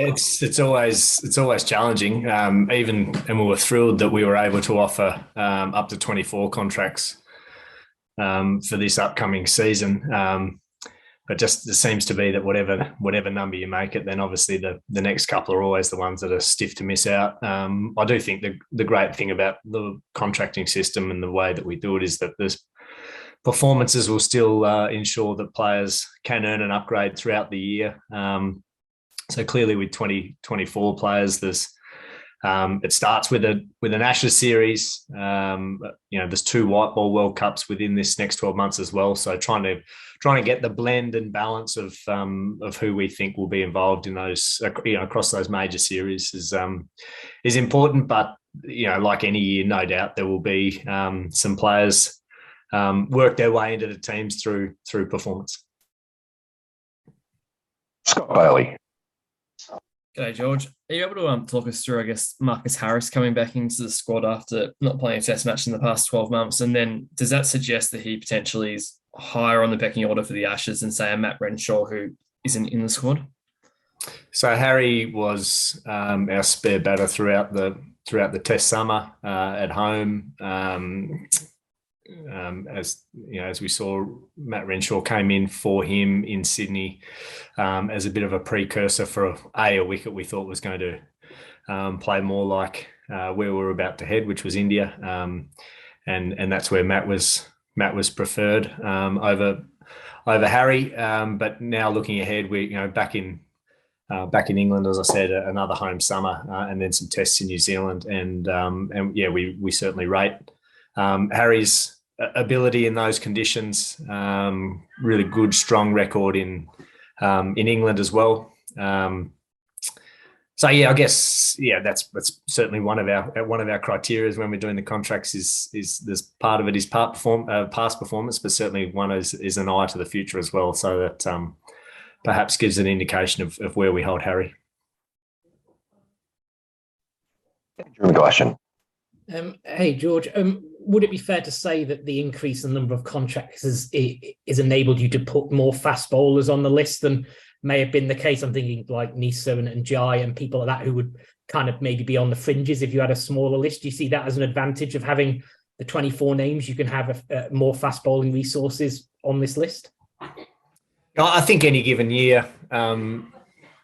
it's always challenging. And we were thrilled that we were able to offer up to 24 contracts for this upcoming season. But just it seems to be that whatever number you make it, then obviously the next couple are always the ones that are stiff to miss out. I do think the great thing about the contracting system and the way that we do it is that there's performances will still ensure that players can earn an upgrade throughout the year. So clearly with 24 players, it starts with an Ashes series. There's 2 white ball World Cups within this next 12 months as well. So trying to get the blend and balance of who we think will be involved in those, across those major series is important. But like any year, no doubt there will be some players work their way into the teams through performance. Scott Bailey. G'day, George. Are you able to talk us through, I guess, Marcus Harris coming back into the squad after not playing a test match in the past 12 months? And then does that suggest that he potentially is higher on the pecking order for the Ashes than, say, a Matt Renshaw who isn't in the squad? So Harry was our spare batter throughout the test summer at home. As we saw, Matt Renshaw came in for him in Sydney as a bit of a precursor for a wicket we thought was going to play more like where we were about to head, which was India, and that's where Matt was preferred over Harry. But now looking ahead, we back in England, as I said, another home summer and then some tests in New Zealand, and we certainly rate Harry's ability in those conditions. Really good, strong record in England as well. I guess that's certainly one of our criteria when we're doing the contracts. Is this part of it is past performance, but certainly one is an eye to the future as well. So that perhaps gives an indication of where we hold Harry. Drew McGlashan. Hey, George. Would it be fair to say that the increase in the number of contracts is enabled you to put more fast bowlers on the list than may have been the case? I'm thinking like Nisa and Jai and people like that who would kind of maybe be on the fringes if you had a smaller list. Do you see that as an advantage of having the 24 names? You can have more fast bowling resources on this list? I think any given year,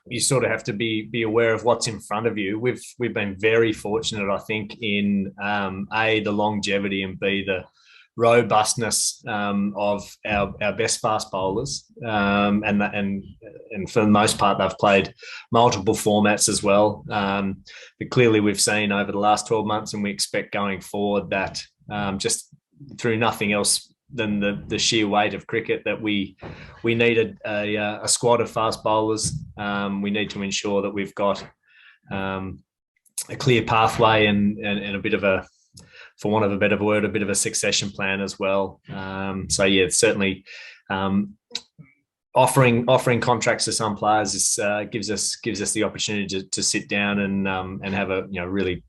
you sort of have to be aware of what's in front of you. We've been very fortunate, I think, in the longevity and B, the robustness of our best fast bowlers, and for the most part they've played multiple formats as well. But clearly we've seen over the last 12 months, and we expect going forward that just through nothing else than the sheer weight of cricket, that we needed a squad of fast bowlers. We need to ensure that we've got a clear pathway and a bit of a, for want of a better word, a bit of a succession plan as well. Certainly offering contracts to some players gives us the opportunity to sit down and have a really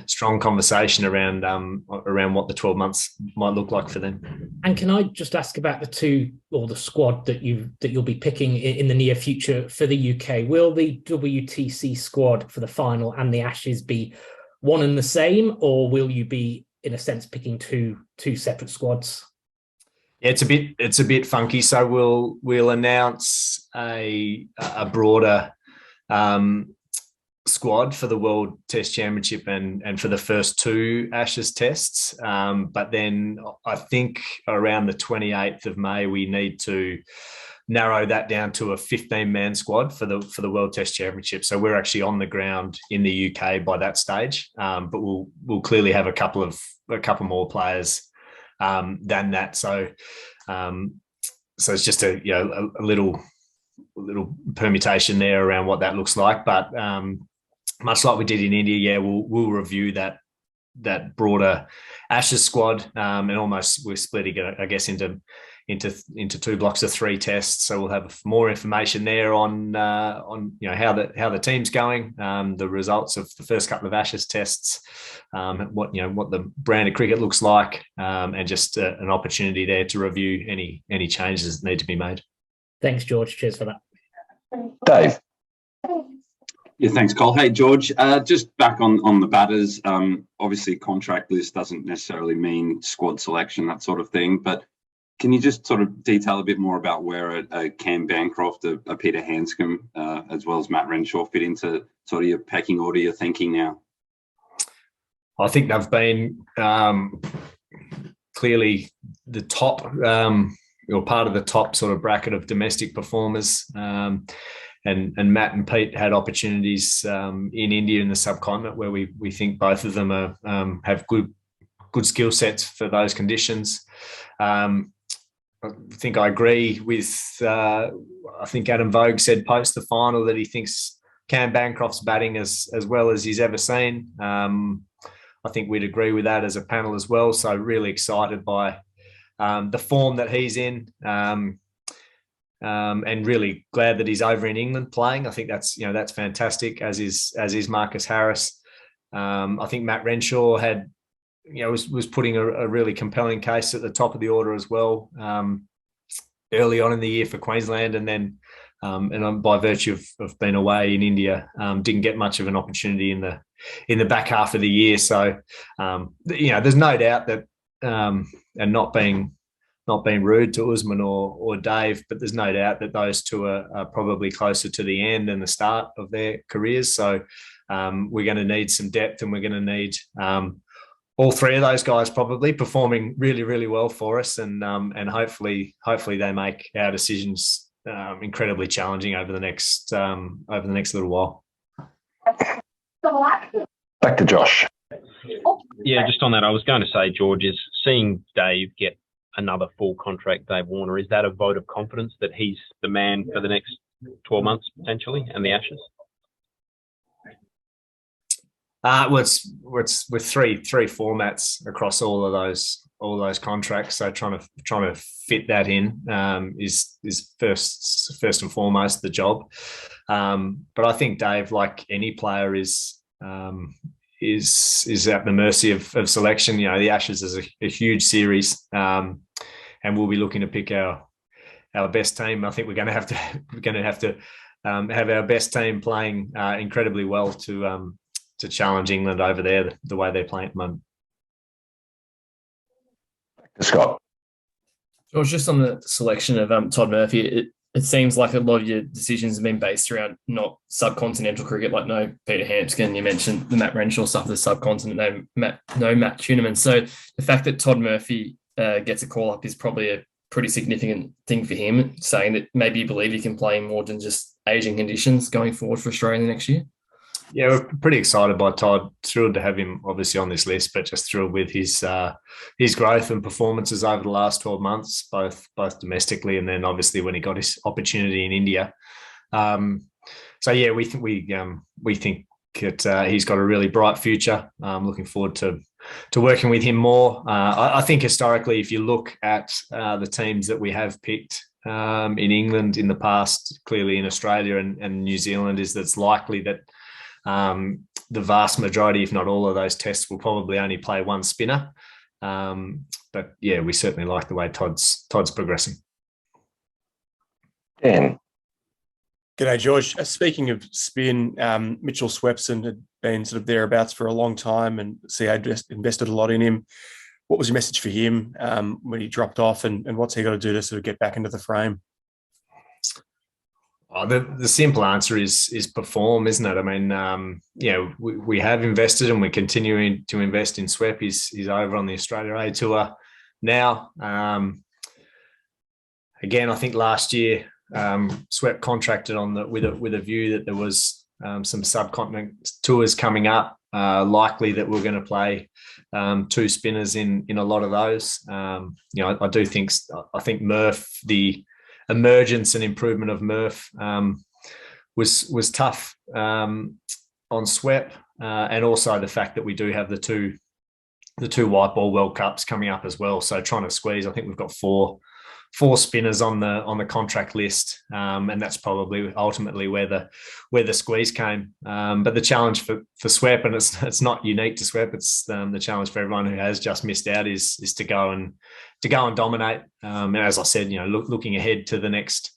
strong conversation around what the 12 months might look like for them. And can I just ask about the squad that you'll be picking in the near future for the UK? Will the WTC squad for the final and the Ashes be one and the same, or will you be in a sense picking two separate squads? Yeah, it's a bit funky. So we'll announce a broader squad for the World Test Championship and for the first 2 Ashes tests. But then I think around the 28th of May, we need to narrow that down to a 15-man squad for the World Test Championship. So we're actually on the ground in the UK by that stage. But we'll clearly have a couple more players than that. So it's just a little permutation there around what that looks like. But much like we did in India, we'll review that broader Ashes squad, and almost we're splitting it, I guess, into 2 blocks of 3 tests. So we'll have more information there on how the team's going, the results of the first couple of Ashes tests, what the brand of cricket looks like, and just an opportunity there to review any changes that need to be made. Thanks, George. Cheers for that. Dave. Yeah, thanks, Cole. Hey, George, just back on the batters. Obviously, contract list doesn't necessarily mean squad selection, that sort of thing. But can you just sort of detail a bit more about where a Cam Bancroft, a Peter Handscomb, as well as Matt Renshaw fit into sort of your pecking order you're thinking now? I think they've been clearly the top or part of the top sort of bracket of domestic performers. And Matt and Pete had opportunities in India in the subcontinent where we think both of them are, have good skill sets for those conditions. I think I agree with, I think Adam Vogue said post the final that he thinks Cam Bancroft's batting as well as he's ever seen. I think we'd agree with that as a panel as well. So really excited by the form that he's in. And really glad that he's over in England playing. I think that's fantastic, as is Marcus Harris. I think Matt Renshaw had, was putting a really compelling case at the top of the order as well, early on in the year for Queensland, and then and by virtue of being away in India, didn't get much of an opportunity in the back half of the year. So there's no doubt that, and not being rude to Usman or Dave, but there's no doubt that those two are probably closer to the end than the start of their careers. So we're going to need some depth, and we're going to need all three of those guys probably performing really, really well for us, and hopefully they make our decisions incredibly challenging over the next little while. Back to Josh. Yeah, just on that, I was going to say, George, is seeing Dave get another full contract, Dave Warner, is that a vote of confidence that he's the man for the next 12 months potentially, and the Ashes? Well, it's with three formats across all of those contracts. So trying to fit that in is first and foremost the job. But I think Dave, like any player, is at the mercy of selection. The Ashes is a huge series, and we'll be looking to pick our best team. I think we're going to have to have our best team playing incredibly well to challenge England over there the way they're playing at the moment. Scott. George, just on the selection of Todd Murphy, it seems like a lot of your decisions have been based around not subcontinental cricket, like no Peter Hampskin. You mentioned the Matt Renshaw stuff, the subcontinent, no Matt Tuneman. So the fact that Todd Murphy gets a call up is probably a pretty significant thing for him, saying that maybe you believe he can play more than just Asian conditions going forward for Australia in the next year. Yeah, we're pretty excited by Todd. Thrilled to have him obviously on this list, but just thrilled with his growth and performances over the last 12 months, both domestically and then obviously when he got his opportunity in India. So yeah, we think that he's got a really bright future. Looking forward to working with him more. I think historically, if you look at the teams that we have picked in England in the past, clearly in Australia and New Zealand, is that's likely that the vast majority, if not all of those tests, will probably only play one spinner. But yeah, we certainly like the way Todd's progressing. Dan. G'day, George. Speaking of spin, Mitchell Swepson had been sort of thereabouts for a long time, and CA just invested a lot in him. What was your message for him when he dropped off, and what's he got to do to sort of get back into the frame? Oh, the simple answer is perform, isn't it? I mean, we have invested and we're continuing to invest in Swep. He's over on the Australia A Tour now. Again, I think last year Swep contracted with a view that there was some subcontinent tours coming up, likely that we're going to play two spinners in a lot of those. I think Murph, the emergence and improvement of Murph was tough on Swep, and also the fact that we do have the two white ball World Cups coming up as well. So trying to squeeze, I think we've got four spinners on the contract list, and that's probably ultimately where the squeeze came. But the challenge for Swep, and it's not unique to Swep, it's the challenge for everyone who has just missed out is to go and dominate. And as I said, looking ahead to the next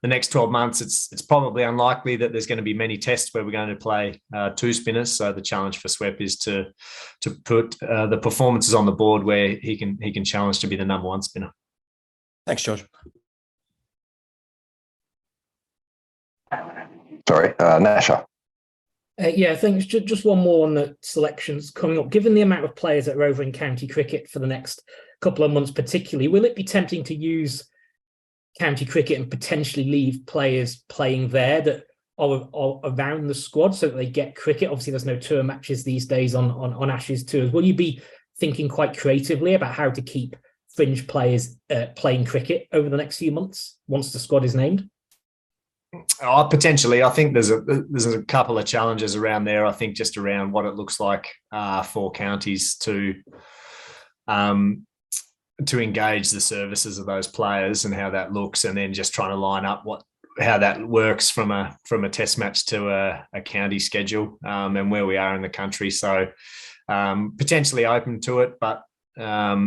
the next 12 months, it's probably unlikely that there's going to be many tests where we're going to play two spinners. So the challenge for Swep is to put the performances on the board where he can challenge to be the number one spinner. Thanks, George. Sorry, Nasha. Yeah, thanks. Just one more on the selections coming up. Given the amount of players that are over in county cricket for the next couple of months particularly, will it be tempting to use county cricket and potentially leave players playing there that are around the squad so that they get cricket? Obviously, there's no tour matches these days on Ashes tours. Will you be thinking quite creatively about how to keep Fringe players playing cricket over the next few months once the squad is named? Potentially. I think there's a couple of challenges around there. I think just around what it looks like for counties to engage the services of those players and how that looks, and then just trying to line up how that works from a test match to a county schedule, and where we are in the country. So potentially open to it, but I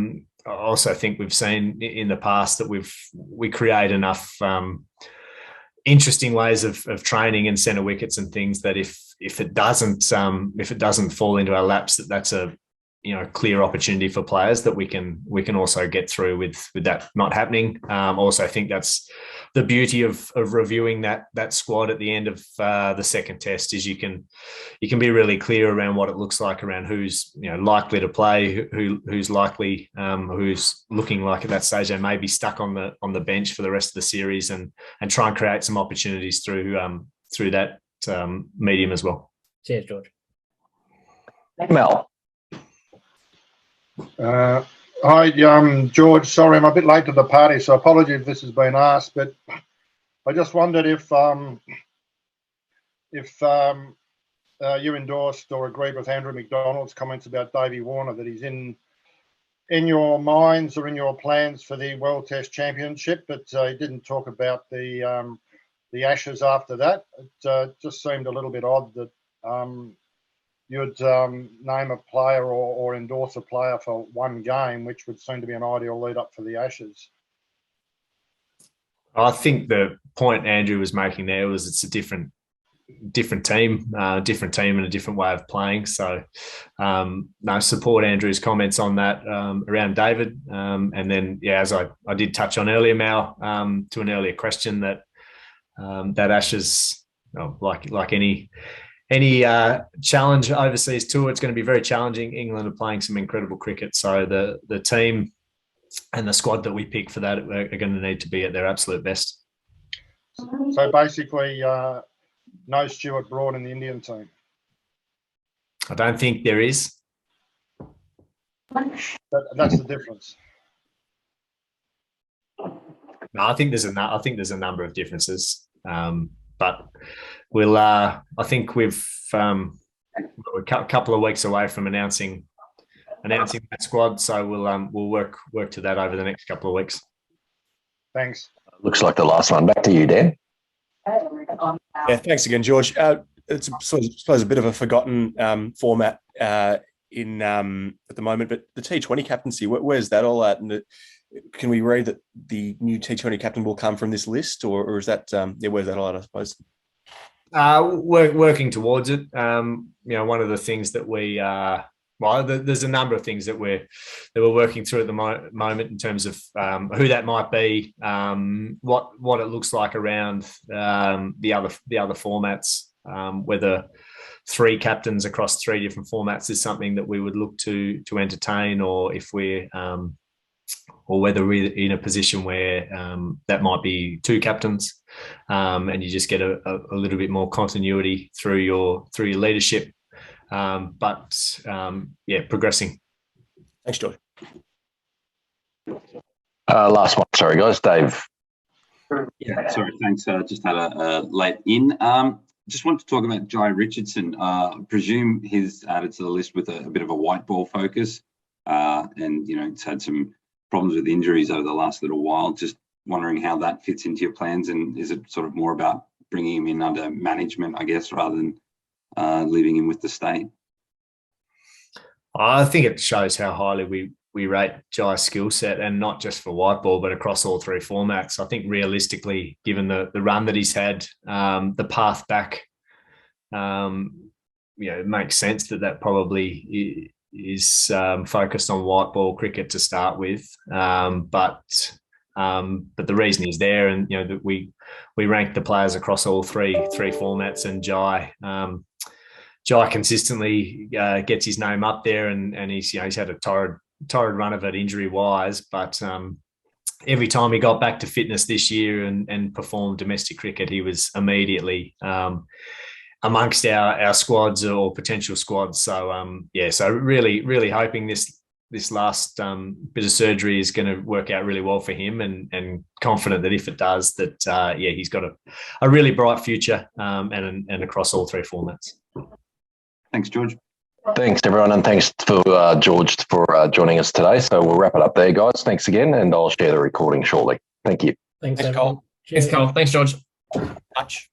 also think we've seen in the past that we create enough interesting ways of training and centre wickets and things that if it doesn't fall into our laps, that's a clear opportunity for players that we can also get through with that not happening. Also, I think that's the beauty of reviewing that squad at the end of the second test is you can be really clear around what it looks like, around who's likely to play, who's likely, who's looking like at that stage they may be stuck on the bench for the rest of the series, and try and create some opportunities through that medium as well. Cheers, George. Mel. Hi, George. Sorry, I'm a bit late to the party, so apologies if this has been asked. But I just wondered if you endorsed or agreed with Andrew McDonald's comments about Davey Warner, that he's in your minds or in your plans for the World Test Championship, but he didn't talk about the Ashes after that. It just seemed a little bit odd that you'd name a player or endorse a player for one game, which would seem to be an ideal lead up for the Ashes. I think the point Andrew was making there was it's a different team and a different way of playing. So I support Andrew's comments on that around David. And then, as I did touch on earlier, Mal, to an earlier question, that Ashes, like any challenge overseas tour, it's going to be very challenging. England are playing some incredible cricket, so the team and the squad that we pick for that are going to need to be at their absolute best. So basically, no Stuart Broad in the Indian team. I don't think there is. That's the difference. No, I think there's a number of differences, but we'll. I think we're a couple of weeks away from announcing that squad, so we'll work to that over the next couple of weeks. Thanks. Looks like the last one. Back to you, Dan. Yeah, thanks again, George. It's I suppose a bit of a forgotten format at the moment, but the T20 captaincy, where's that all at? And can we read that the new T20 captain will come from this list, or is that where's that all at, I suppose? We're working towards it. One of the things that there's a number of things that we're working through at the moment in terms of who that might be, what it looks like around the other formats, whether 3 captains across 3 different formats is something that we would look to entertain, or if we're or whether we're in a position where that might be 2 captains, and you just get a little bit more continuity through your leadership. Progressing. Thanks, George. Last one. Sorry, guys. Dave. Yeah, sorry, thanks. Just had a late in. Just want to talk about Jai Richardson. I presume he's added to the list with a bit of a white ball focus, and it's had some problems with injuries over the last little while. Just wondering how that fits into your plans, and is it sort of more about bringing him in under management, I guess, rather than leaving him with the state? I think it shows how highly we rate Jai's skill set, and not just for white ball, but across all three formats. I think realistically, given the run that he's had, the path back, it makes sense that probably is focused on white ball cricket to start with. But the reason he's there, and that we rank the players across all three formats, and Jai consistently gets his name up there, and he's had a torrid run of it injury wise, but every time he got back to fitness this year and performed domestic cricket, he was immediately amongst our squads or potential squads. So so really hoping this last bit of surgery is going to work out really well for him, and confident that if it does, that he's got a really bright future, and across all three formats. Thanks, George. Thanks, everyone, and thanks for George for joining us today. So we'll wrap it up there, guys. Thanks again, and I'll share the recording shortly. Thank you. Thanks, Thanks, everyone. Cole. Thanks, Carl. Thanks, George. Much.